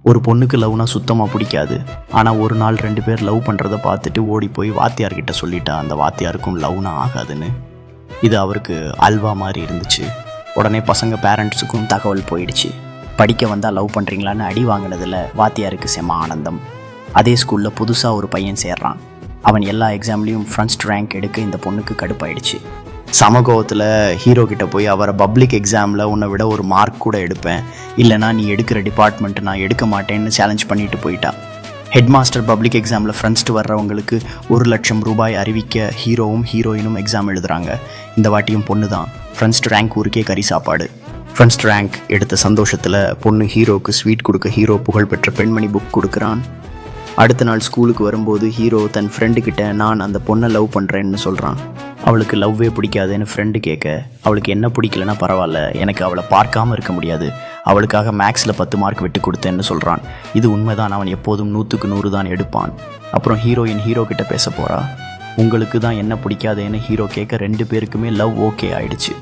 ஒரு பொண்ணுக்கு லவ்னா சுத்தமாக பிடிக்காது. ஆனால் ஒரு நாள் 2 பேர் லவ் பண்ணுறதை பார்த்துட்டு ஓடி போய் வாத்தியார்கிட்ட சொல்லிட்டா அந்த வாத்தியாருக்கும் லவ்னா ஆகாதுன்னு. இது அவருக்கு அல்வா மாதிரி இருந்துச்சு. உடனே பசங்க பேரண்ட்ஸுக்கும் தகவல் போயிடுச்சு. படிக்க வந்தால் லவ் பண்ணுறீங்களான்னு அடி வாங்கினதில் வாத்தியாருக்கு செம ஆனந்தம். அதே ஸ்கூலில் புதுசாக ஒரு பையன் சேர்றான். அவன் எல்லா எக்ஸாம்லேயும் ஃபர்ஸ்ட் ரேங்க் எடுக்க இந்த பொண்ணுக்கு கடுப்பாயிடுச்சு. சமூகத்தில் ஹீரோ கிட்ட போய் அவரை பப்ளிக் எக்ஸாமில் உன்னை விட ஒரு மார்க் கூட எடுப்பேன், இல்லைனா நீ எடுக்கிற டிபார்ட்மெண்ட் நான் எடுக்க மாட்டேன்னு சேலஞ்ச் பண்ணிட்டு போயிட்டா. ஹெட் மாஸ்டர் பப்ளிக் எக்ஸாமில் ஃப்ரெண்ட்ஸ்ட்டு வர்றவங்களுக்கு 1,00,000 ரூபாய் அறிவிக்க ஹீரோவும் ஹீரோயினும் எக்ஸாம் எழுதுகிறாங்க. இந்த வாட்டியும் பொண்ணு தான். ஃப்ரெண்ட்ஸ்ட் ரேங்க் ஊருக்கே கறி சாப்பாடு. ஃப்ரெண்ட்ஸ்ட் ரேங்க் எடுத்த சந்தோஷத்தில் பொண்ணு ஹீரோவுக்கு ஸ்வீட் கொடுக்க ஹீரோ புகழ்பெற்ற பெண்மணி புக் கொடுக்குறான். அடுத்த நாள் ஸ்கூலுக்கு வரும்போது ஹீரோ தன் ஃப்ரெண்டுக்கிட்ட நான் அந்த பொண்ணை லவ் பண்ணுறேன்னு சொல்கிறான். அவளுக்கு லவ்வே பிடிக்காதுன்னு ஃப்ரெண்டு கேட்க, அவளுக்கு என்ன பிடிக்கலன்னா பரவாயில்ல, எனக்கு அவளை பார்க்காம இருக்க முடியாது, அவளுக்காக மேக்ஸில் 10 மார்க் விட்டு கொடுத்தேன்னு சொல்கிறான். இது உண்மைதான், அவன் எப்போதும் 100க்கு 100 தான் எடுப்பான். அப்புறம் ஹீரோயின் ஹீரோ கிட்ட பேச போகிறா. உங்களுக்கு தான் என்ன பிடிக்காதேன்னு ஹீரோ கேட்க 2 பேருக்குமே லவ் ஓகே ஆயிடுச்சு.